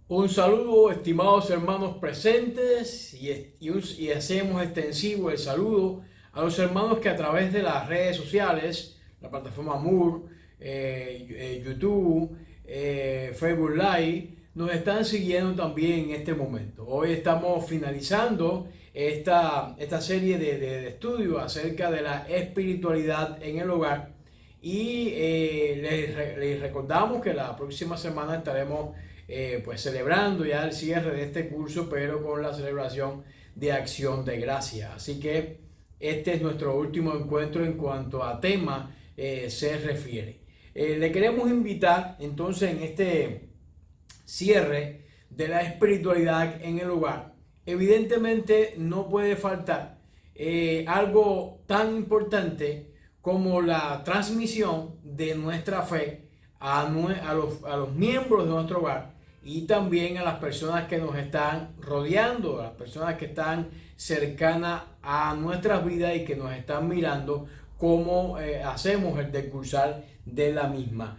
Un saludo, estimados hermanos presentes, y hacemos extensivo el saludo a los hermanos que a través de las redes sociales, la plataforma Moore, YouTube, Facebook Live, nos están siguiendo también en este momento. Hoy estamos finalizando esta serie de estudios acerca de la espiritualidad en el hogar, y les recordamos que la próxima semana estaremos pues celebrando ya el cierre de este curso, pero con la celebración de Acción de Gracia. Así que este es nuestro último encuentro en cuanto a tema se refiere. Le queremos invitar entonces en este cierre de la espiritualidad en el hogar. Evidentemente no puede faltar algo tan importante como la transmisión de nuestra fe a los miembros de nuestro hogar, y también a las personas que nos están rodeando, a las personas que están cercanas a nuestras vidas y que nos están mirando cómo hacemos el decursar de la misma.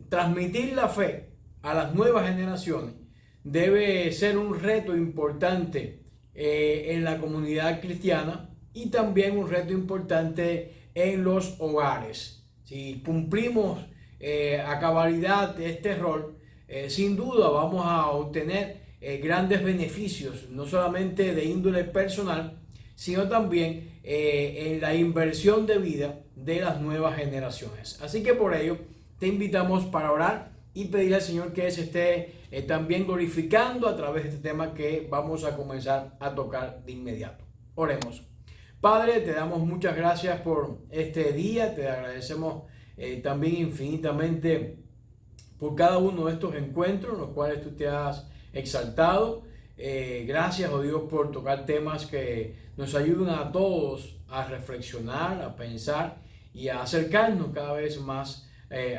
Transmitir la fe a las nuevas generaciones debe ser un reto importante en la comunidad cristiana, y también un reto importante en los hogares. Si cumplimos a cabalidad de este rol, sin duda vamos a obtener grandes beneficios, no solamente de índole personal, sino también en la inversión de vida de las nuevas generaciones. Así que por ello te invitamos para orar y pedirle al Señor que se esté también glorificando a través de este tema que vamos a comenzar a tocar de inmediato. Oremos. Padre, te damos muchas gracias por este día, te agradecemos también infinitamente por cada uno de estos encuentros en los cuales tú te has exaltado. Gracias, oh Dios, por tocar temas que nos ayudan a todos a reflexionar, a pensar y a acercarnos cada vez más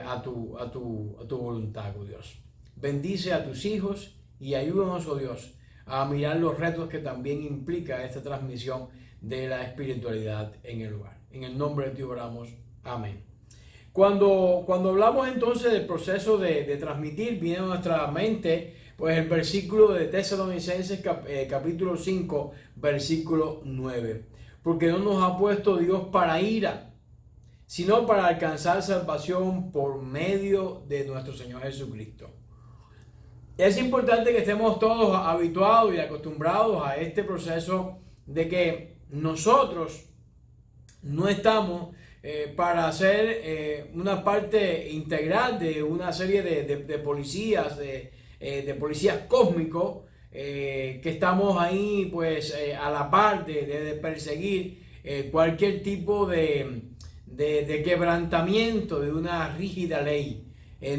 a tu voluntad, oh Dios. Bendice a tus hijos y ayúdanos, oh Dios, a mirar los retos que también implica esta transmisión de la espiritualidad en el hogar. En el nombre de Dios oramos. Amén. Cuando hablamos entonces del proceso de transmitir, viene a nuestra mente pues el versículo de Tesalonicenses capítulo 5, versículo 9. Porque no nos ha puesto Dios para ira, sino para alcanzar salvación por medio de nuestro Señor Jesucristo. Es importante que estemos todos habituados y acostumbrados a este proceso de que nosotros no estamos para ser una parte integral de una serie de policías, de policías cósmicos, que estamos ahí pues a la par de perseguir cualquier tipo de quebrantamiento de una rígida ley.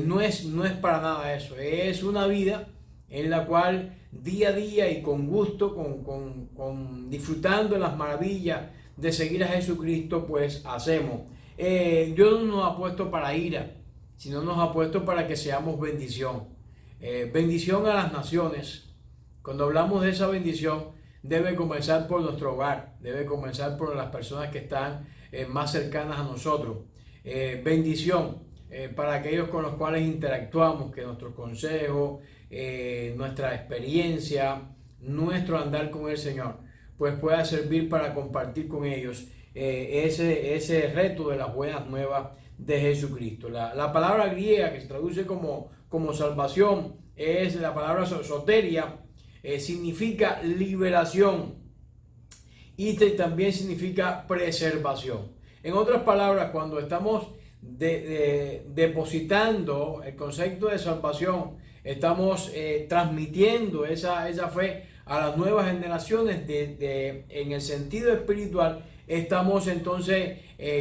No es para nada eso. Es una vida en la cual día a día y con gusto, disfrutando de las maravillas de seguir a Jesucristo, pues hacemos. Dios no nos ha puesto para ira, sino nos ha puesto para que seamos bendición. Bendición a las naciones. Cuando hablamos de esa bendición, debe comenzar por nuestro hogar, debe comenzar por las personas que están más cercanas a nosotros. Bendición para aquellos con los cuales interactuamos, que nuestros consejos, nuestra experiencia, nuestro andar con el Señor, pues pueda servir para compartir con ellos ese reto de las buenas nuevas de Jesucristo. La palabra griega que se traduce como salvación es la palabra soteria, significa liberación, y también significa preservación. En otras palabras, cuando estamos depositando el concepto de salvación, estamos transmitiendo esa fe a las nuevas generaciones en el sentido espiritual. Estamos entonces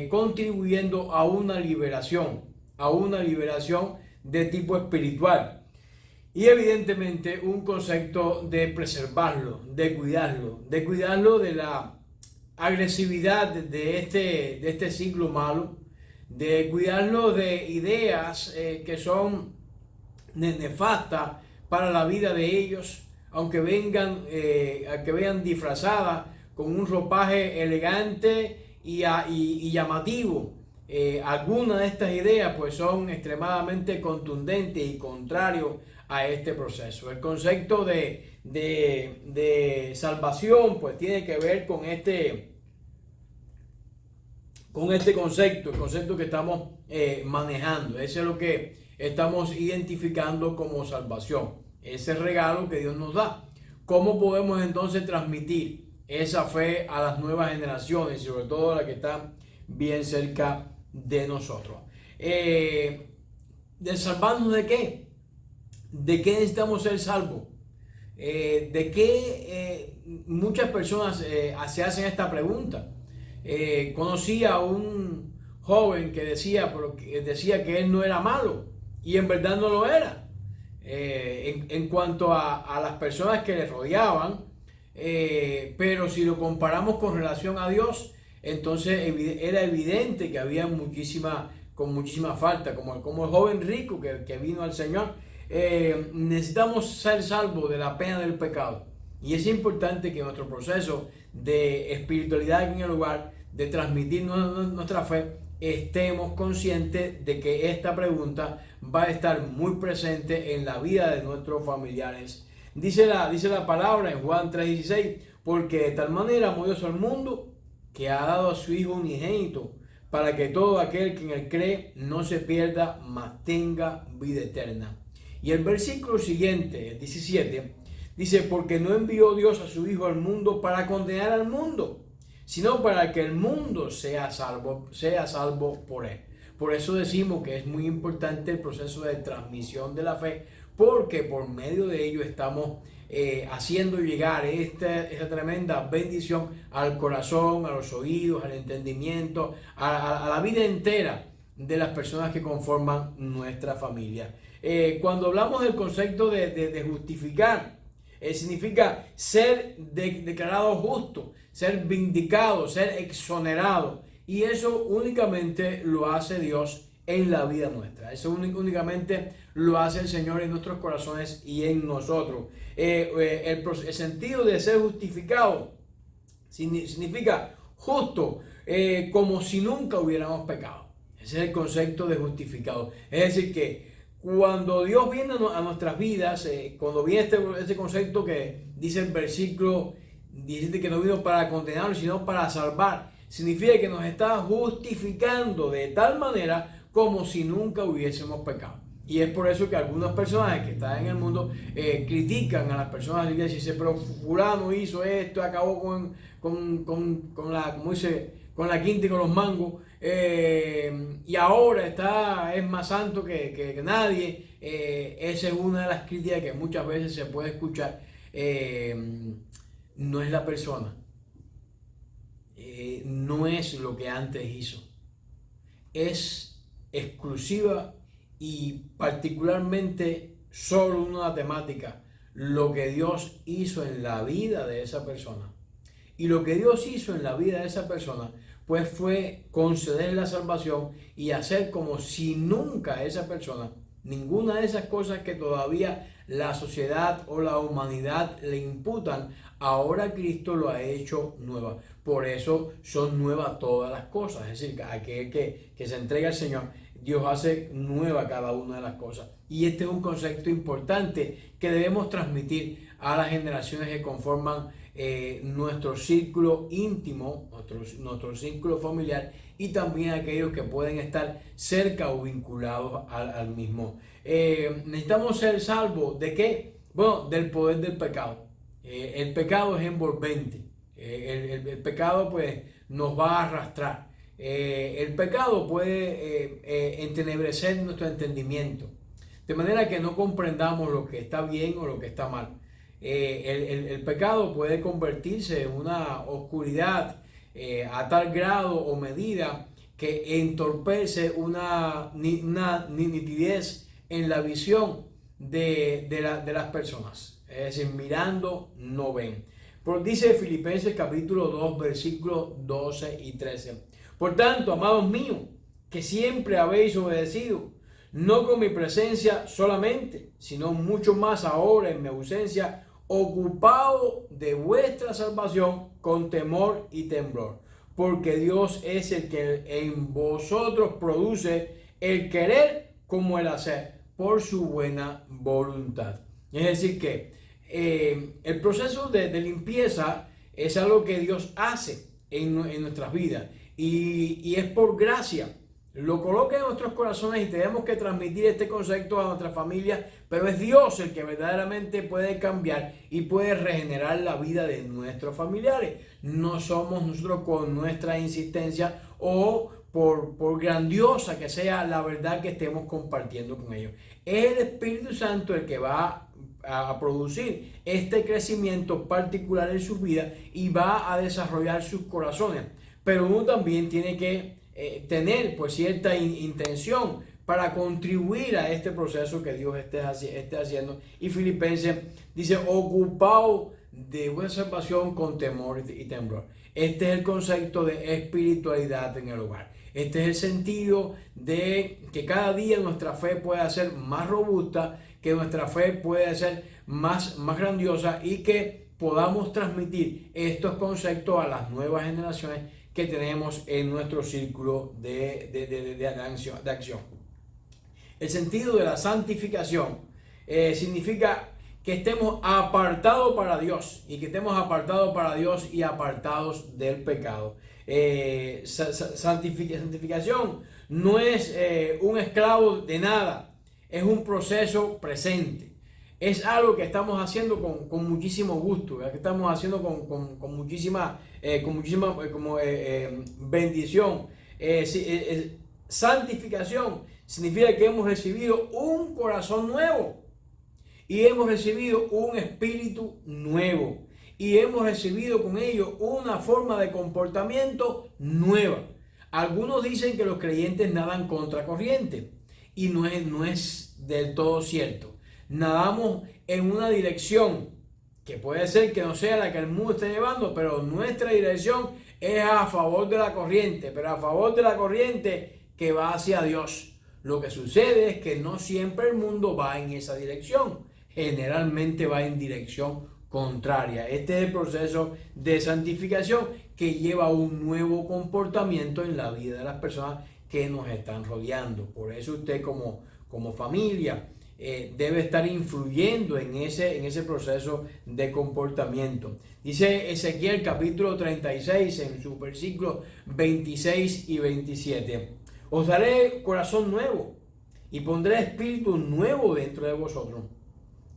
contribuyendo a una liberación de tipo espiritual, y evidentemente un concepto de preservarlo, de cuidarlo de la agresividad de este siglo malo, de cuidarlo de ideas que son nefastas para la vida de ellos, aunque vengan disfrazadas con un ropaje elegante y llamativo. Algunas de estas ideas pues son extremadamente contundentes y contrarios a este proceso. El concepto de salvación pues tiene que ver con este concepto, el concepto que estamos manejando. Ese es lo que estamos identificando como salvación, ese regalo que Dios nos da. ¿Cómo podemos entonces transmitir esa fe a las nuevas generaciones, sobre todo a las que están bien cerca de nosotros? ¿De salvarnos de qué? ¿De qué necesitamos ser salvos? ¿De qué muchas personas se hacen esta pregunta? Conocí a un joven que decía que él no era malo, y en verdad no lo era. En cuanto a las personas que le rodeaban, pero si lo comparamos con relación a Dios, entonces era evidente que había muchísima falta, como el joven rico que vino al Señor. Necesitamos ser salvos de la pena del pecado, y es importante que en nuestro proceso de espiritualidad en el hogar, de transmitir nuestra fe, estemos conscientes de que esta pregunta va a estar muy presente en la vida de nuestros familiares. Dice la palabra en Juan 3:16, porque de tal manera amó Dios al mundo que ha dado a su Hijo unigénito, para que todo aquel que en él cree no se pierda, mas tenga vida eterna. Y el versículo siguiente, el 17, dice, porque no envió Dios a su Hijo al mundo para condenar al mundo, sino para que el mundo sea salvo por él. Por eso decimos que es muy importante el proceso de transmisión de la fe, porque por medio de ello estamos haciendo llegar esta tremenda bendición al corazón, a los oídos, al entendimiento, a la vida entera de las personas que conforman nuestra familia. Cuando hablamos del concepto de justificar, significa ser declarado justo, ser vindicado, ser exonerado. Y eso únicamente lo hace Dios en la vida nuestra. Eso únicamente lo hace el Señor en nuestros corazones y en nosotros. El sentido de ser justificado significa justo, como si nunca hubiéramos pecado. Ese es el concepto de justificado. Es decir, que cuando Dios viene a nuestras vidas, cuando viene este concepto que dice el versículo 17, que no vino para condenar, sino para salvar, significa que nos está justificando de tal manera como si nunca hubiésemos pecado. Y es por eso que algunas personas que están en el mundo critican a las personas de la iglesia y dicen, pero fulano hizo esto, acabó con la quinta y con los mangos, y ahora es más santo que nadie. Esa es una de las críticas que muchas veces se puede escuchar. No es la persona, no es lo que antes hizo, es exclusiva y particularmente solo una temática, lo que Dios hizo en la vida de esa persona. Y lo que Dios hizo en la vida de esa persona pues fue conceder la salvación y hacer como si nunca esa persona, ninguna de esas cosas que todavía la sociedad o la humanidad le imputan, ahora Cristo lo ha hecho nueva. Por eso son nuevas todas las cosas. Es decir, aquel que se entrega al Señor, Dios hace nueva cada una de las cosas. Y este es un concepto importante que debemos transmitir a las generaciones que conforman nuestro círculo íntimo, nuestro círculo familiar, y también aquellos que pueden estar cerca o vinculados al mismo. Necesitamos ser salvos ¿de qué? Bueno, del poder del pecado. El pecado es envolvente. El pecado pues nos va a arrastrar. El pecado puede entenebrecer nuestro entendimiento, de manera que no comprendamos lo que está bien o lo que está mal. El pecado puede convertirse en una oscuridad a tal grado o medida que entorpece una nitidez en la visión de las personas. Es decir, mirando no ven. Dice Filipenses capítulo 2, versículos 12 y 13. Por tanto, amados míos, que siempre habéis obedecido, no con mi presencia solamente, sino mucho más ahora en mi ausencia, ocupados de vuestra salvación con temor y temblor, porque Dios es el que en vosotros produce el querer como el hacer por su buena voluntad. Es decir que el proceso de limpieza es algo que Dios hace en nuestras vidas y es por gracia. Lo coloca en nuestros corazones y tenemos que transmitir este concepto a nuestra familia, pero es Dios el que verdaderamente puede cambiar y puede regenerar la vida de nuestros familiares. No somos nosotros con nuestra insistencia o por grandiosa que sea la verdad que estemos compartiendo con ellos. Es el Espíritu Santo el que va a producir este crecimiento particular en sus vidas y va a desarrollar sus corazones. Pero uno también tiene que tener pues cierta intención para contribuir a este proceso que Dios esté haciendo. Y Filipenses dice, ocupado de vuestra salvación con temor y temblor. Este es el concepto de espiritualidad en el hogar. Este es el sentido de que cada día nuestra fe pueda ser más robusta, que nuestra fe pueda ser más grandiosa y que podamos transmitir estos conceptos a las nuevas generaciones que tenemos en nuestro círculo de acción. El sentido de la santificación significa que estemos apartados para Dios y que estemos apartados para Dios y apartados del pecado. Santificación no es un esclavo de nada, es un proceso presente. Es algo que estamos haciendo con muchísimo gusto, que estamos haciendo con muchísima bendición. Santificación significa que hemos recibido un corazón nuevo y hemos recibido un espíritu nuevo y hemos recibido con ello una forma de comportamiento nueva. Algunos dicen que los creyentes nadan contra corriente y no es del todo cierto. Nadamos en una dirección que puede ser que no sea la que el mundo esté llevando, pero nuestra dirección es a favor de la corriente, pero a favor de la corriente que va hacia Dios. Lo que sucede es que no siempre el mundo va en esa dirección, generalmente va en dirección contraria. Este es el proceso de santificación que lleva a un nuevo comportamiento en la vida de las personas que nos están rodeando. Por eso usted como familia debe estar influyendo en ese proceso de comportamiento. Dice Ezequiel capítulo 36 en sus versículos 26 y 27. Os daré corazón nuevo y pondré espíritu nuevo dentro de vosotros.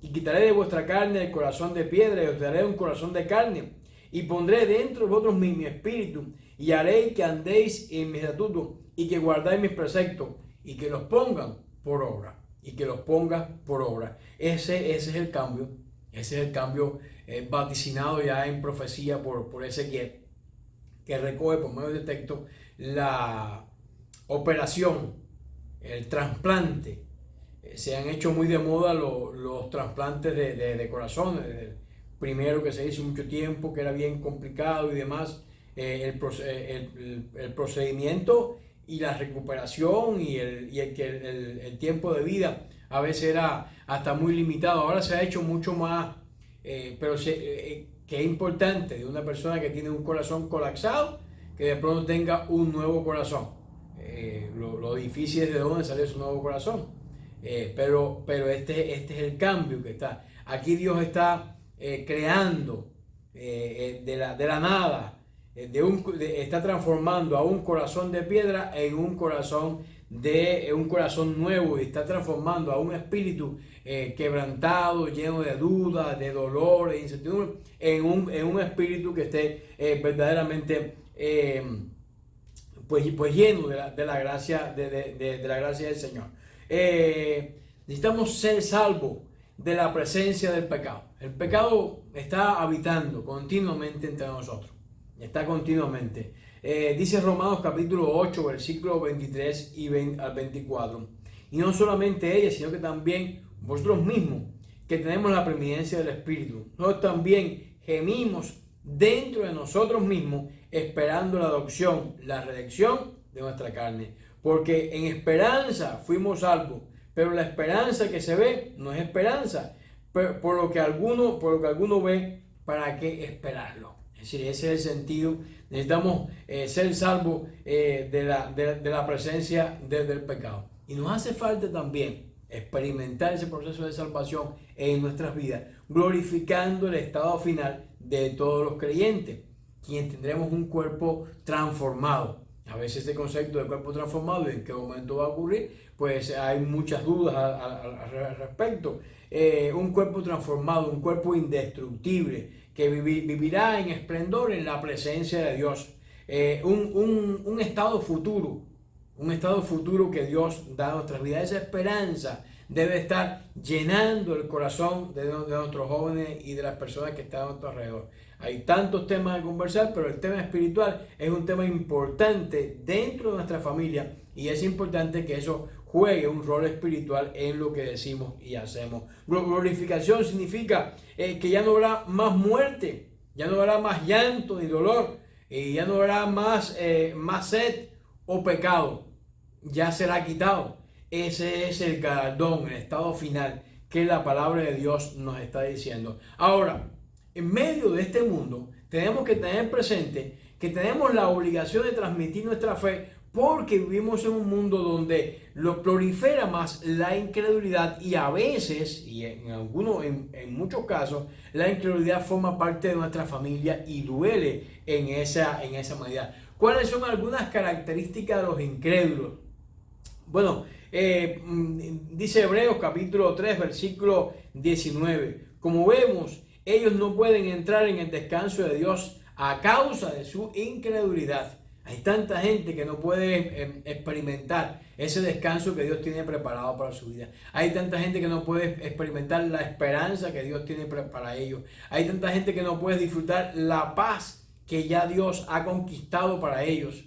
Y quitaré de vuestra carne el corazón de piedra y os daré un corazón de carne. Y pondré dentro de vosotros mi espíritu y haré que andéis en mis estatutos y que guardáis mis preceptos y que los pongan por obra. Y que los ponga por obra. Ese es el cambio. Ese es el cambio vaticinado ya en profecía por Ezequiel, que recoge por medio de texto la operación, el trasplante. Se han hecho muy de moda los trasplantes de corazón. El primero que se hizo mucho tiempo, que era bien complicado y demás. El procedimiento y la recuperación y el tiempo de vida a veces era hasta muy limitado. Ahora se ha hecho mucho más, pero que es importante de una persona que tiene un corazón colapsado, que de pronto tenga un nuevo corazón. Lo difícil es de dónde salió su nuevo corazón. Pero este es el cambio que está. Aquí Dios está creando de la nada. Está transformando a un corazón de piedra en un corazón nuevo, y está transformando a un espíritu quebrantado, lleno de dudas, de dolor, de incertidumbre, en un espíritu que esté verdaderamente pues lleno de la gracia de la gracia del Señor. Necesitamos ser salvos de la presencia del pecado. El pecado está habitando continuamente entre nosotros. Está continuamente. Dice Romanos capítulo 8, versículos 23 al 24. Y no solamente ella, sino que también vosotros mismos, que tenemos la preeminencia del Espíritu. Nosotros también gemimos dentro de nosotros mismos, esperando la adopción, la redención de nuestra carne. Porque en esperanza fuimos salvos. Pero la esperanza que se ve no es esperanza. por lo que alguno ve, ¿para qué esperarlo? Es decir, ese es el sentido. Necesitamos ser salvos de la presencia del pecado. Y nos hace falta también experimentar ese proceso de salvación en nuestras vidas, glorificando el estado final de todos los creyentes, quien tendremos un cuerpo transformado. A veces este concepto de cuerpo transformado y en qué momento va a ocurrir, pues hay muchas dudas al respecto. Un cuerpo transformado, un cuerpo indestructible, que vivirá en esplendor en la presencia de Dios. Un estado futuro, que Dios da a nuestras vidas. Esa esperanza debe estar llenando el corazón de nuestros jóvenes y de las personas que están a nuestro alrededor. Hay tantos temas de conversar, pero el tema espiritual es un tema importante dentro de nuestra familia y es importante que eso juegue un rol espiritual en lo que decimos y hacemos. Glorificación significa que ya no habrá más muerte, ya no habrá más llanto ni dolor, ya no habrá más sed o pecado, ya será quitado. Ese es el galardón, el estado final que la palabra de Dios nos está diciendo. Ahora, en medio de este mundo, tenemos que tener presente que tenemos la obligación de transmitir nuestra fe, porque vivimos en un mundo donde lo prolifera más la incredulidad y a veces, y en muchos casos, la incredulidad forma parte de nuestra familia y duele en esa medida. ¿Cuáles son algunas características de los incrédulos? Bueno, dice Hebreos capítulo 3, versículo 19. Como vemos, ellos no pueden entrar en el descanso de Dios a causa de su incredulidad. Hay tanta gente que no puede experimentar ese descanso que Dios tiene preparado para su vida. Hay tanta gente que no puede experimentar la esperanza que Dios tiene para ellos. Hay tanta gente que no puede disfrutar la paz que ya Dios ha conquistado para ellos.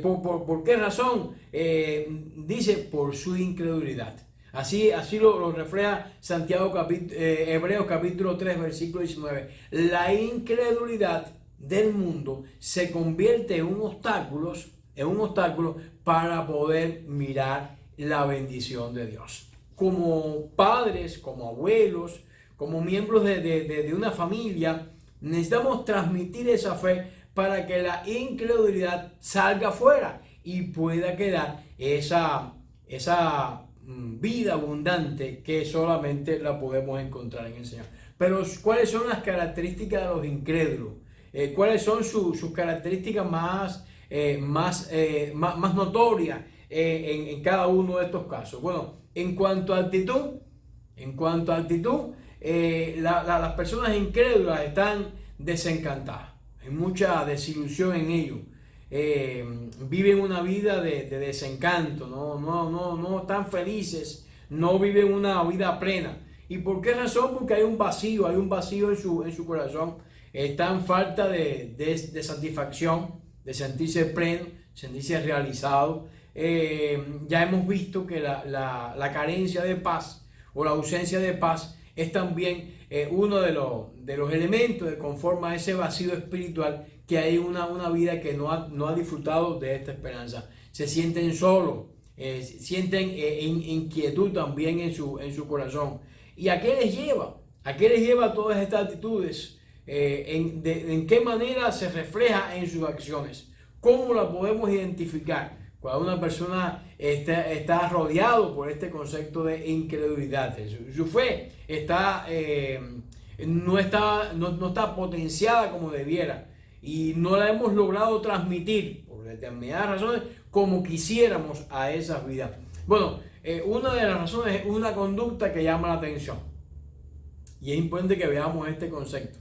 ¿Por qué razón? Dice, por su incredulidad. Así lo refleja Hebreos capítulo 3, versículo 19. La incredulidad del mundo se convierte en un obstáculo para poder mirar la bendición de Dios. Como padres, como abuelos, como miembros de una familia, necesitamos transmitir esa fe para que la incredulidad salga afuera y pueda quedar esa vida abundante que solamente la podemos encontrar en el Señor. Pero ¿cuáles son las características de los incrédulos? ¿Cuáles son sus características más notorias en cada uno de estos casos? Bueno, en cuanto a actitud, las personas incrédulas están desencantadas. Hay mucha desilusión en ellos. Viven una vida de desencanto, no están felices, no viven una vida plena. ¿Y por qué razón? Porque hay un vacío en su corazón. Está en falta de satisfacción, de sentirse pleno, sentirse realizado. Ya hemos visto que la carencia de paz o la ausencia de paz es también uno de los elementos que conforma ese vacío espiritual, que hay una vida que no ha disfrutado de esta esperanza. Se sienten solos, sienten inquietud también en su corazón. ¿Y a qué les lleva? ¿A qué les lleva todas estas actitudes? ¿En qué manera se refleja en sus acciones? ¿Cómo la podemos identificar? Cuando una persona está rodeado por este concepto de incredulidad, su fe no está potenciada como debiera y no la hemos logrado transmitir por determinadas razones como quisiéramos a esas vidas. Bueno, una de las razones es una conducta que llama la atención y es importante que veamos este concepto.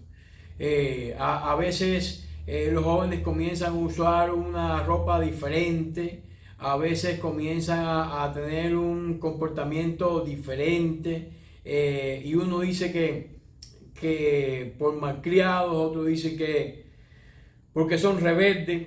A veces los jóvenes comienzan a usar una ropa diferente, a veces comienzan a tener un comportamiento diferente, y uno dice que por malcriados, otro dice que porque son rebeldes,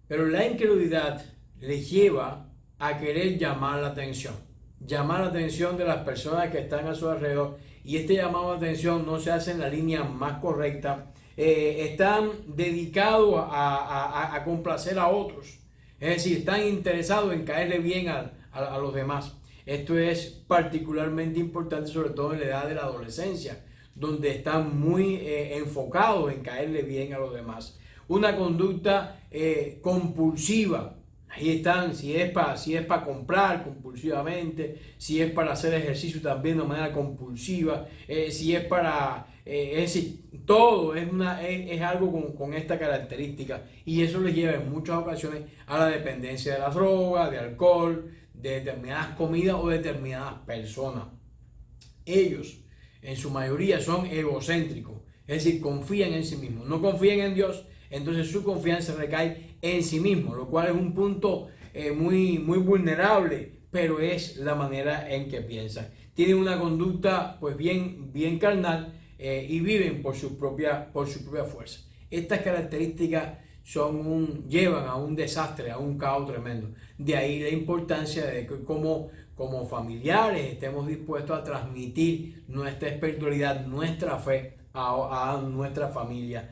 pero la incredulidad les lleva a querer llamar la atención de las personas que están a su alrededor, y este llamado de atención no se hace en la línea más correcta. Están dedicados a complacer a otros, es decir, están interesados en caerle bien a los demás. Esto es particularmente importante, sobre todo en la edad de la adolescencia, donde están muy enfocados en caerle bien a los demás. Una conducta compulsiva. Ahí están, si es para comprar compulsivamente, si es para hacer ejercicio también de manera compulsiva, si es para, es decir, todo es algo con esta característica, y eso les lleva en muchas ocasiones a la dependencia de la droga, de alcohol, de determinadas comidas o determinadas personas. Ellos, en su mayoría, son egocéntricos, es decir, confían en sí mismos, no confían en Dios. Entonces su confianza recae en sí mismo, lo cual es un punto muy vulnerable, pero es la manera en que piensan. Tienen una conducta pues bien carnal, y viven por su propia fuerza. Estas características llevan a un desastre, a un caos tremendo. De ahí la importancia de que como familiares estemos dispuestos a transmitir nuestra espiritualidad, nuestra fe a nuestra familia.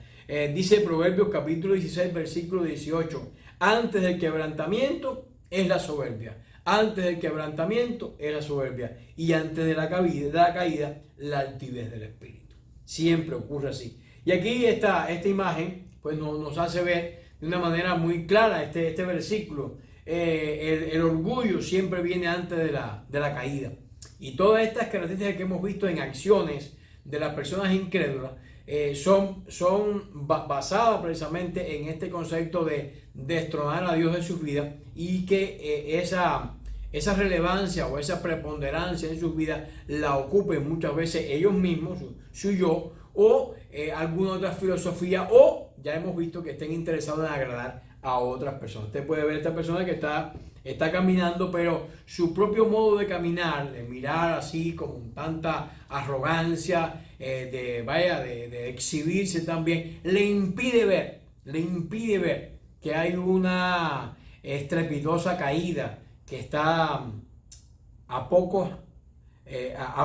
Dice Proverbios capítulo 16, versículo 18, antes del quebrantamiento es la soberbia, antes del quebrantamiento es la soberbia, y antes de la caída, la altivez del espíritu. Siempre ocurre así. Y aquí esta imagen pues nos hace ver de una manera muy clara este versículo. El orgullo siempre viene antes de la caída. Y todas estas características que hemos visto en acciones de las personas incrédulas son basadas precisamente en este concepto de destronar a Dios de sus vidas, y que esa relevancia o esa preponderancia en sus vidas la ocupen muchas veces ellos mismos, su yo, o alguna otra filosofía, o ya hemos visto que estén interesados en agradar a otras personas. Usted puede ver esta persona que está caminando, pero su propio modo de caminar, de mirar así con tanta arrogancia, de exhibirse también, le impide ver que hay una estrepitosa caída que está a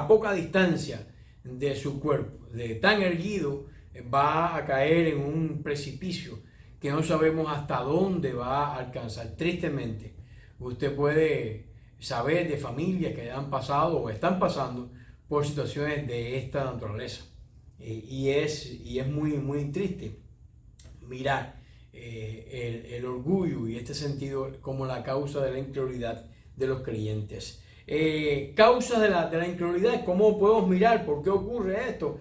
poca distancia de su cuerpo. De tan erguido va a caer en un precipicio que no sabemos hasta dónde va a alcanzar. Tristemente, usted puede saber de familias que han pasado o están pasando por situaciones de esta naturaleza. Y es muy triste mirar el orgullo y este sentido como la causa de la incredulidad de los creyentes. Causas de la incredulidad, ¿cómo podemos mirar? ¿Por qué ocurre esto?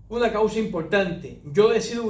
Una causa importante: yo decido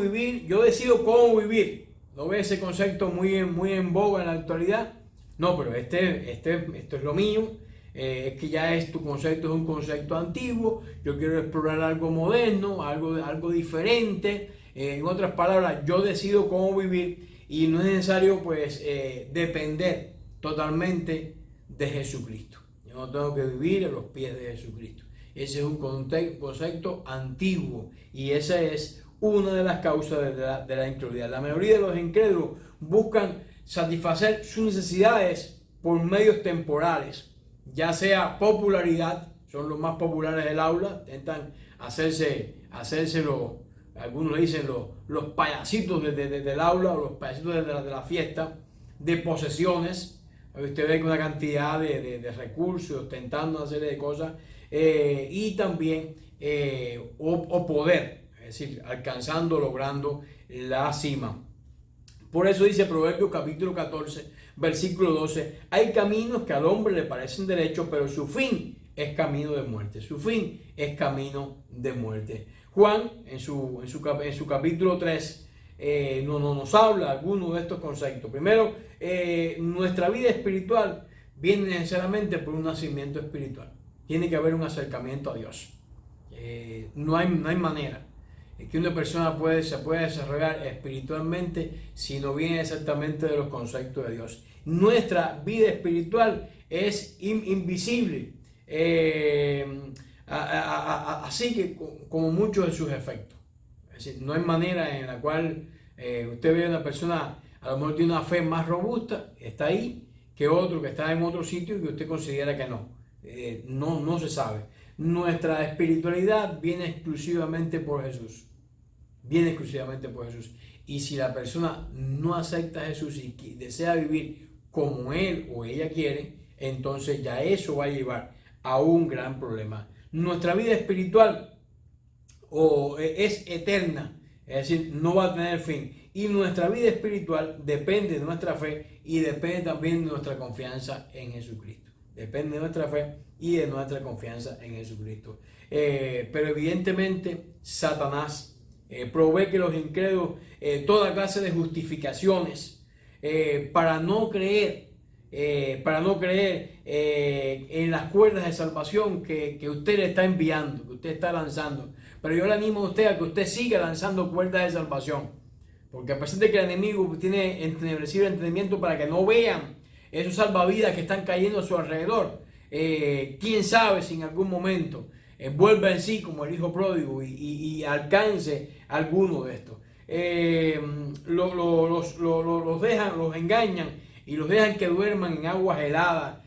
cómo vivir. ¿No ve ese concepto muy en boga en la actualidad? No, pero esto es lo mío. Es que ya tu concepto es un concepto antiguo. Yo quiero explorar algo moderno, algo diferente. En otras palabras, yo decido cómo vivir, y no es necesario pues depender totalmente de Jesucristo. Yo no tengo que vivir a los pies de Jesucristo. Ese es un concepto antiguo, y esa es una de las causas de la incredulidad. La mayoría de los incrédulos buscan satisfacer sus necesidades por medios temporales, ya sea popularidad, son los más populares del aula, intentan hacerse algunos le dicen los payasitos del aula, o los payasitos de la fiesta, de posesiones. Usted ve que una cantidad de recursos, ostentando una serie de cosas, y también o poder, es decir, logrando la cima. Por eso dice Proverbios capítulo 14, versículo 12, hay caminos que al hombre le parecen derechos, pero su fin es camino de muerte. Su fin es camino de muerte. Juan, en su capítulo 3, nos habla algunos de estos conceptos. Primero, nuestra vida espiritual viene necesariamente por un nacimiento espiritual. Tiene que haber un acercamiento a Dios. No hay manera que una persona se pueda desarrollar espiritualmente si no viene exactamente de los conceptos de Dios. Nuestra vida espiritual es invisible, así que como muchos de sus efectos. Es decir, no hay manera en la cual usted ve a una persona, a lo mejor tiene una fe más robusta, está ahí, que otro que está en otro sitio y que usted considera que no. No se sabe. Nuestra espiritualidad viene exclusivamente por Jesús. Viene exclusivamente por Jesús. Y si la persona no acepta a Jesús y desea vivir como él o ella quiere, entonces ya eso va a llevar a un gran problema. Nuestra vida espiritual es eterna, es decir, no va a tener fin. Y nuestra vida espiritual depende de nuestra fe y depende también de nuestra confianza en Jesucristo. Depende de nuestra fe y de nuestra confianza en Jesucristo. Pero evidentemente Satanás provee que los incrédulos toda clase de justificaciones para no creer en las cuerdas de salvación que usted le está enviando, que usted está lanzando. Pero yo le animo a usted a que usted siga lanzando cuerdas de salvación. Porque a pesar de que el enemigo tiene entenebrecido el entendimiento para que no vean esos salvavidas que están cayendo a su alrededor, quién sabe si en algún momento vuelva en sí como el hijo pródigo y alcance alguno de estos. Los dejan, los engañan y los dejan que duerman en aguas heladas.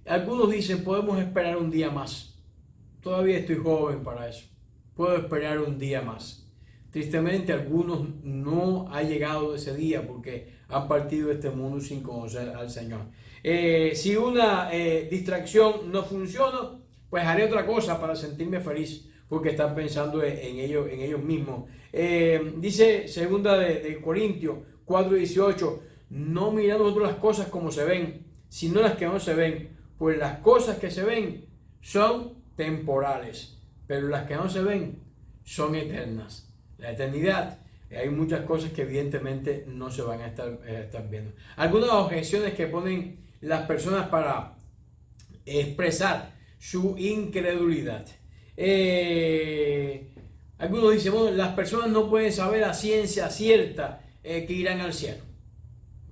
Algunos dicen, podemos esperar un día más. Todavía estoy joven para eso. Puedo esperar un día más. Tristemente, algunos no ha llegado ese día porque han partido de este mundo sin conocer al Señor. Si una distracción no funciona, pues haré otra cosa para sentirme feliz, porque están pensando en ellos mismos. Dice 2 de Corintios 4:18, no miramos nosotros las cosas como se ven, sino las que no se ven, pues las cosas que se ven son temporales, pero las que no se ven son eternas. La eternidad, hay muchas cosas que evidentemente no se van a estar viendo. Algunas objeciones que ponen las personas para expresar su incredulidad. Algunos dicen, bueno, las personas no pueden saber a ciencia cierta que irán al cielo.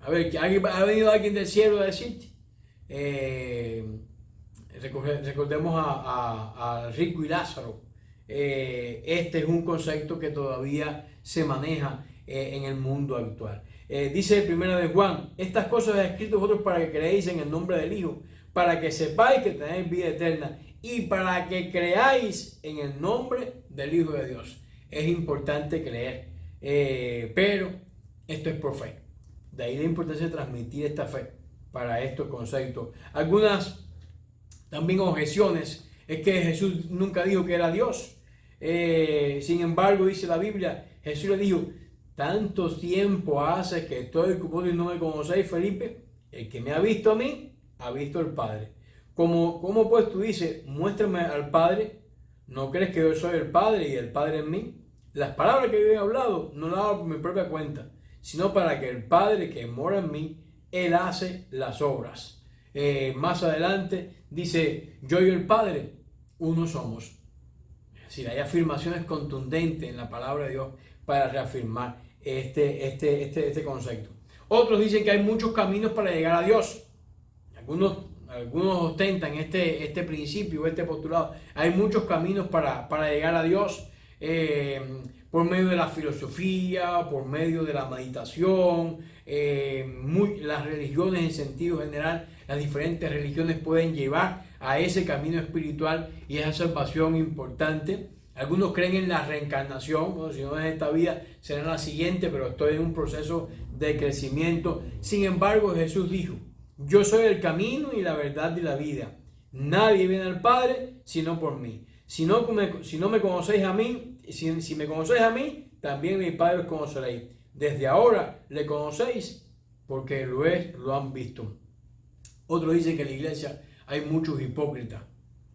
A ver, ¿ha venido alguien del cielo a decirte? Recordemos a Rico y Lázaro. Este es un concepto que todavía se maneja en el mundo actual. Dice 1 de Juan, estas cosas he escrito vosotros para que creáis en el nombre del Hijo, para que sepáis que tenéis vida eterna y para que creáis en el nombre del Hijo de Dios. Es importante creer, pero esto es por fe. De ahí la importancia de transmitir esta fe para estos conceptos. Algunas también objeciones es que Jesús nunca dijo que era Dios. Sin embargo, dice la Biblia, Jesús le dijo, tanto tiempo hace que estoy con vosotros y no me conocéis, Felipe. El que me ha visto a mí, ha visto al Padre. ¿Cómo pues tú dices, muéstrame al Padre? ¿No crees que yo soy el Padre y el Padre en mí? Las palabras que yo he hablado no las hago por mi propia cuenta, sino para que el Padre que mora en mí, Él hace las obras. Más adelante dice, yo y el Padre, uno somos. Es decir, hay afirmaciones contundentes en la palabra de Dios para reafirmar este concepto. Otros dicen que hay muchos caminos para llegar a Dios. Algunos ostentan este principio, este postulado. Hay muchos caminos para llegar a Dios, por medio de la filosofía, por medio de la meditación, las religiones en sentido general, las diferentes religiones pueden llevar a ese camino espiritual y esa salvación importante. Algunos creen en la reencarnación, bueno, si no es esta vida, será la siguiente, pero estoy en un proceso de crecimiento. Sin embargo, Jesús dijo, yo soy el camino y la verdad y la vida. Nadie viene al Padre sino por mí. Si no me conocéis a mí, si me conocéis a mí, también mi Padre os conoceréis. Desde ahora le conocéis porque lo han visto. Otros dicen que en la iglesia hay muchos hipócritas.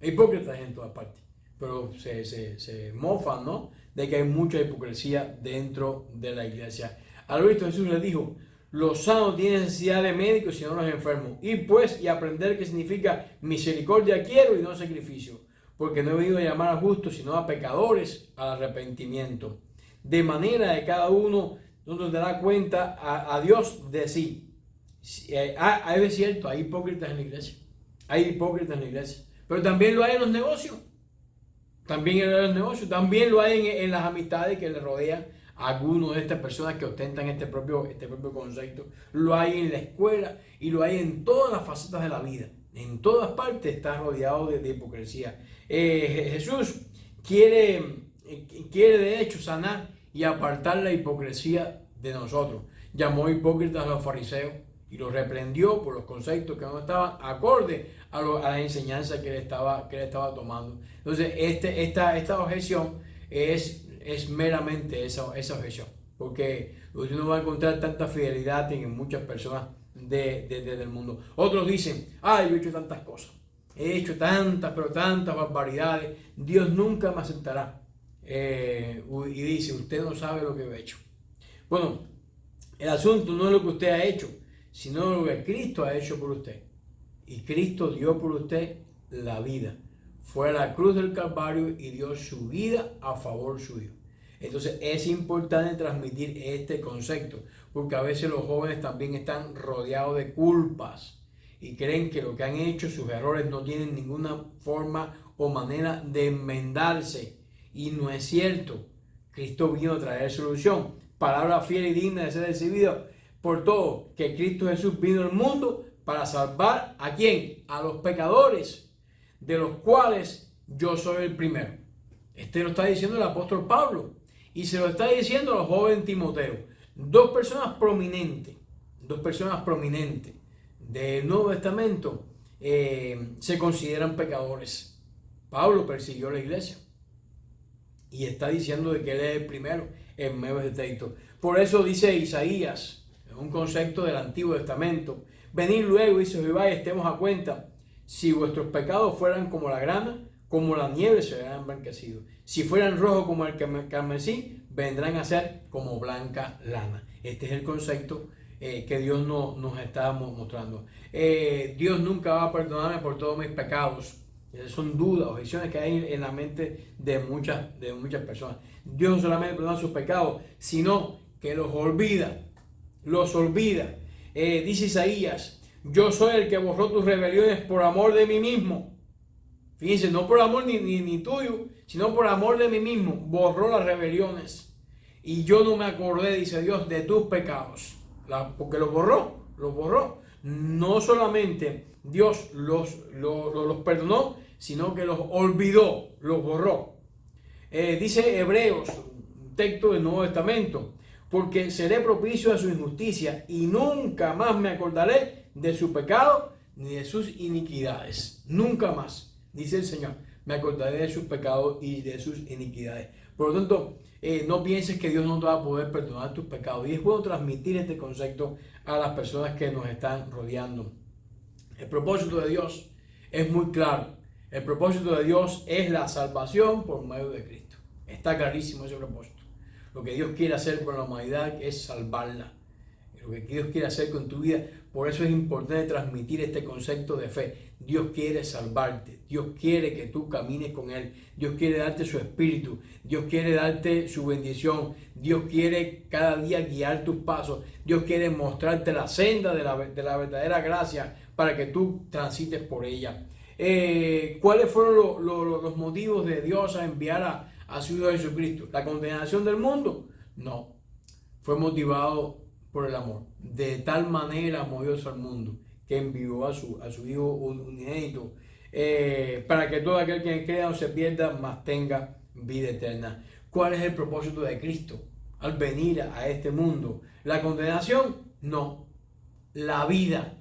Hay hipócritas en todas partes, pero se mofan, ¿no?, de que hay mucha hipocresía dentro de la iglesia. Al oír esto, Jesús les dijo, los sanos tienen necesidad de médicos y no los enfermos. Ir pues y aprender qué significa misericordia quiero y no sacrificio, porque no he venido a llamar a justos, sino a pecadores al arrepentimiento. De manera que cada uno nos dará cuenta a Dios de sí. Es cierto, hay hipócritas en la iglesia. Hay hipócritas en la iglesia. Pero también lo hay en los negocios. También lo hay en las amistades que le rodean a algunos de estas personas que ostentan este propio concepto. Lo hay en la escuela y lo hay en todas las facetas de la vida. En todas partes está rodeado de hipocresía. Jesús quiere de hecho sanar y apartar la hipocresía de nosotros. Llamó hipócritas a los fariseos y lo reprendió por los conceptos que no estaban acorde a la enseñanza que él estaba tomando. Entonces, esta objeción es meramente esa objeción, porque usted no va a encontrar tanta fidelidad en muchas personas del mundo. Otros dicen, yo he hecho tantas cosas, he hecho tantas barbaridades, Dios nunca me aceptará. Y dice, usted no sabe lo que he hecho. Bueno, el asunto no es lo que usted ha hecho, sino lo que Cristo ha hecho por usted. Y Cristo dio por usted la vida. Fue a la cruz del Calvario y dio su vida a favor suyo. Entonces es importante transmitir este concepto, porque a veces los jóvenes también están rodeados de culpas y creen que lo que han hecho, sus errores, no tienen ninguna forma o manera de enmendarse. Y no es cierto. Cristo vino a traer solución. Palabra fiel y digna de ser recibida por todos, que Cristo Jesús vino al mundo para salvar ¿a quién? A los pecadores, de los cuales yo soy el primero. Lo está diciendo el apóstol Pablo y se lo está diciendo al joven Timoteo. Dos personas prominentes del Nuevo Testamento se consideran pecadores. Pablo persiguió a la iglesia y está diciendo de que él es el primero en medio de este texto. Por eso dice Isaías, un concepto del Antiguo Testamento: venid luego, dice Jehová, y estemos a cuenta. Si vuestros pecados fueran como la grana, como la nieve se verán emblanquecidos. Si fueran rojos como el carmesí, vendrán a ser como blanca lana. Este es el concepto que Dios nos está mostrando. Dios nunca va a perdonarme por todos mis pecados. Esas son dudas, objeciones que hay en la mente de muchas personas. Dios no solamente perdona sus pecados, sino que los olvida. Dice Isaías: yo soy el que borró tus rebeliones por amor de mí mismo. Fíjense, no por amor ni tuyo, sino por amor de mí mismo. Borró las rebeliones. Y yo no me acordé, dice Dios, de tus pecados. Porque los borró. No solamente Dios los perdonó, sino que los olvidó, los borró. Dice Hebreos, un texto del Nuevo Testamento: porque seré propicio a su injusticia y nunca más me acordaré de su pecado ni de sus iniquidades. Nunca más, dice el Señor, me acordaré de sus pecados y de sus iniquidades. Por lo tanto, no pienses que Dios no te va a poder perdonar tus pecados. Y es bueno transmitir este concepto a las personas que nos están rodeando. El propósito de Dios es muy claro. El propósito de Dios es la salvación por medio de Cristo. Está clarísimo ese propósito. Lo que Dios quiere hacer con la humanidad es salvarla. Lo que Dios quiere hacer con tu vida. Por eso es importante transmitir este concepto de fe. Dios quiere salvarte. Dios quiere que tú camines con Él. Dios quiere darte su espíritu. Dios quiere darte su bendición. Dios quiere cada día guiar tus pasos. Dios quiere mostrarte la senda de la verdadera gracia para que tú transites por ella. ¿Cuáles fueron los motivos de Dios a enviar a su Hijo Jesucristo? ¿La condenación del mundo? No. Fue motivado por el amor. De tal manera amó Dios al mundo que envió a su Hijo unigénito para que todo aquel que crea no se pierda, mas tenga vida eterna. ¿Cuál es el propósito de Cristo al venir a este mundo? ¿La condenación? No. La vida.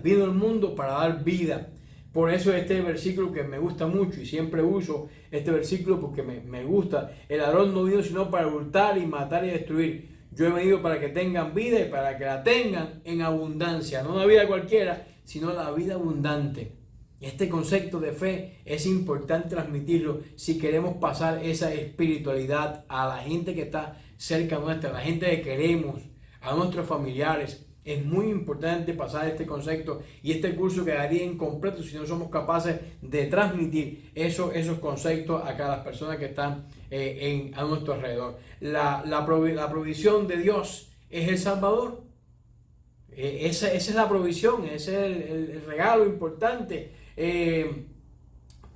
Vino al mundo para dar vida. Por eso este versículo que me gusta mucho, y siempre uso este versículo porque me gusta: el ladrón no vino sino para hurtar y matar y destruir. Yo he venido para que tengan vida y para que la tengan en abundancia. No una vida cualquiera, sino la vida abundante. Este concepto de fe es importante transmitirlo si queremos pasar esa espiritualidad a la gente que está cerca nuestra, a la gente que queremos, a nuestros familiares. Es muy importante pasar este concepto, y este curso quedaría incompleto si no somos capaces de transmitir esos conceptos a las personas que están a nuestro alrededor. La provisión de Dios es el Salvador. Esa es la provisión, ese es el regalo importante.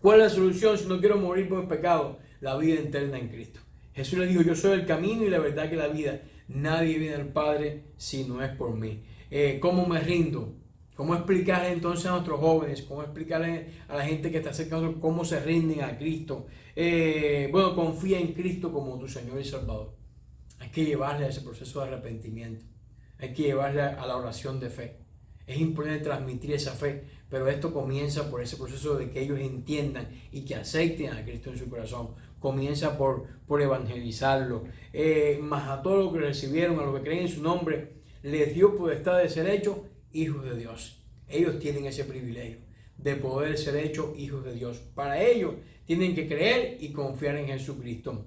¿Cuál es la solución si no quiero morir por el pecado? La vida eterna en Cristo. Jesús le dijo: yo soy el camino y la verdad que la vida. Nadie viene al Padre si no es por mí. ¿Cómo me rindo? ¿Cómo explicarle entonces a nuestros jóvenes? ¿Cómo explicarle a la gente que está cerca de nosotros cómo se rinden a Cristo? Confía en Cristo como tu Señor y Salvador. Hay que llevarle a ese proceso de arrepentimiento. hay que llevarla a la oración de fe. Es importante transmitir esa fe, pero esto comienza por ese proceso de que ellos entiendan y que acepten a Cristo en su corazón. Comienza por evangelizarlo. Más a todos los que recibieron, a los que creen en su nombre, les dio potestad de ser hechos hijos de Dios. Ellos tienen ese privilegio de poder ser hechos hijos de Dios. Para ellos tienen que creer y confiar en Jesucristo.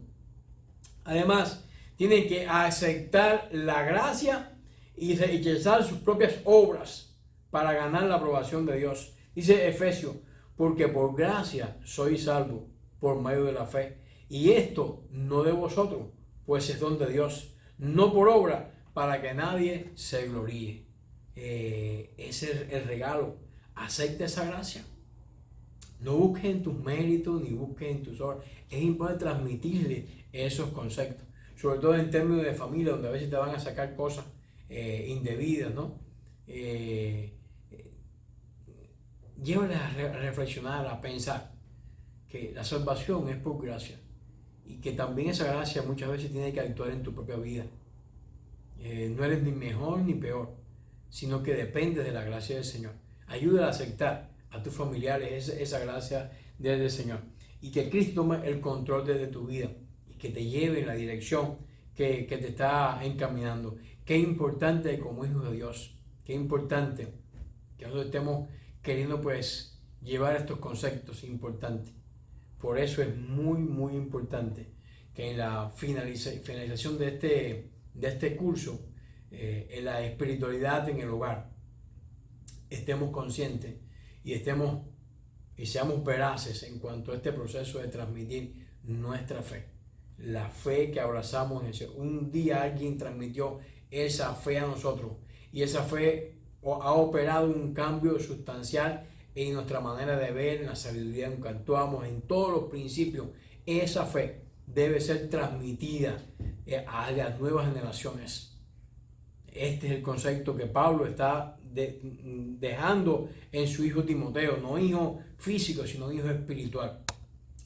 Además, tienen que aceptar la gracia y rechazar sus propias obras para ganar la aprobación de Dios. Dice Efesios, porque por gracia sois salvos por medio de la fe. Y esto no de vosotros, pues es don de Dios, no por obra, para que nadie se gloríe. Ese es el regalo. Acepta esa gracia. No busques en tus méritos ni busques en tus obras. Es importante transmitirle esos conceptos, sobre todo en términos de familia, donde a veces te van a sacar cosas indebidas, ¿no? Llévales a reflexionar, a pensar que la salvación es por gracia y que también esa gracia muchas veces tiene que actuar en tu propia vida. No eres ni mejor ni peor, sino que dependes de la gracia del Señor. Ayuda a aceptar a tus familiares esa gracia del Señor y que Cristo tome el control de tu vida y que te lleve en la dirección que te está encaminando. Qué importante como hijos de Dios, qué importante que nosotros estemos queriendo pues llevar estos conceptos importantes. Por eso es muy importante que en la finalización de este curso, en la espiritualidad en el hogar, estemos conscientes y seamos veraces en cuanto a este proceso de transmitir nuestra fe. La fe que abrazamos en ese. Un día alguien transmitió esa fe a nosotros y esa fe ha operado un cambio sustancial en nuestra manera de ver, en la sabiduría en que actuamos, en todos los principios. Esa fe debe ser transmitida a las nuevas generaciones. Este es el concepto que Pablo está dejando en su hijo Timoteo, no hijo físico, sino hijo espiritual.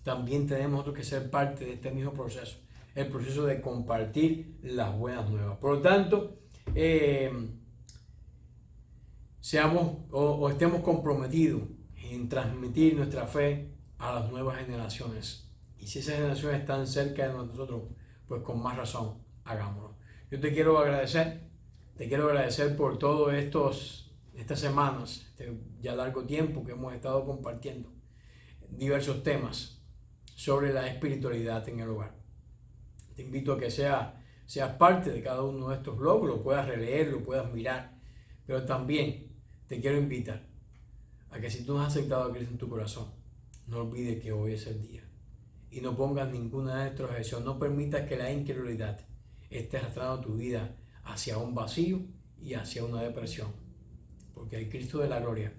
También tenemos nosotros que ser parte de este mismo proceso, el proceso de compartir las buenas nuevas. Por lo tanto, estemos comprometidos en transmitir nuestra fe a las nuevas generaciones. Y si esas generaciones están cerca de nosotros, pues con más razón, hagámoslo. Yo te quiero agradecer por todas estas semanas, ya largo tiempo que hemos estado compartiendo diversos temas sobre la espiritualidad en el hogar. Te invito a que seas parte de cada uno de estos blogs, lo puedas releer, lo puedas mirar, pero también te quiero invitar a que si tú no has aceptado a Cristo en tu corazón, no olvides que hoy es el día y no pongas ninguna de estas objeciones, no permitas que la incredulidad esté arrastrando tu vida hacia un vacío y hacia una depresión, porque el Cristo de la gloria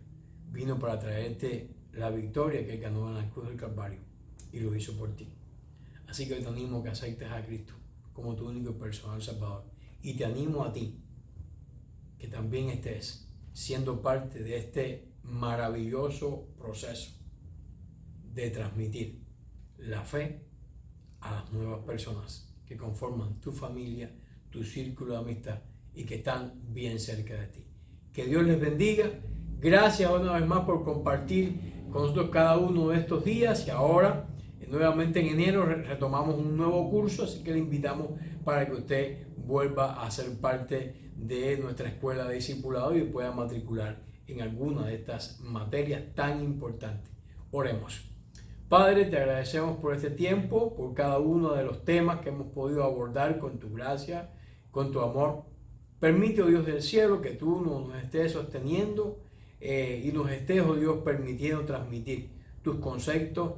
vino para traerte la victoria que Él ganó en la cruz del Calvario y lo hizo por ti. Así que te animo a que aceptes a Cristo como tu único y personal Salvador, y te animo a ti que también estés siendo parte de este maravilloso proceso de transmitir la fe a las nuevas personas que conforman tu familia, tu círculo de amistad y que están bien cerca de ti. Que Dios les bendiga. Gracias una vez más por compartir con nosotros cada uno de estos días, y ahora nuevamente en enero retomamos un nuevo curso, así que le invitamos para que usted vuelva a ser parte de nuestra escuela de discipulado y pueda matricular en alguna de estas materias tan importantes. Oremos. Padre, te agradecemos por este tiempo, por cada uno de los temas que hemos podido abordar con tu gracia, con tu amor. Permite, oh Dios del cielo, que tú nos estés sosteniendo y nos estés, oh Dios, permitiendo transmitir tus conceptos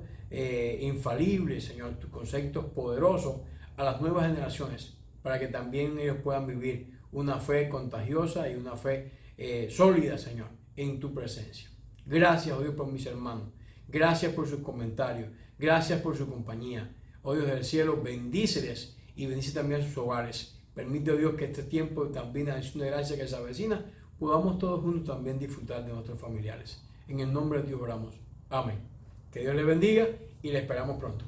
infalibles, Señor, tus conceptos poderosos a las nuevas generaciones, para que también ellos puedan vivir una fe contagiosa y una fe sólida, Señor, en tu presencia. Gracias, oh Dios, por mis hermanos. Gracias por sus comentarios. Gracias por su compañía. Oh Dios del cielo, bendíceles y bendice también sus hogares. Permite, oh Dios, que este tiempo también, a acción de gracia que se avecina, podamos todos juntos también disfrutar de nuestros familiares. En el nombre de Dios oramos. Amén. Que Dios les bendiga y les esperamos pronto.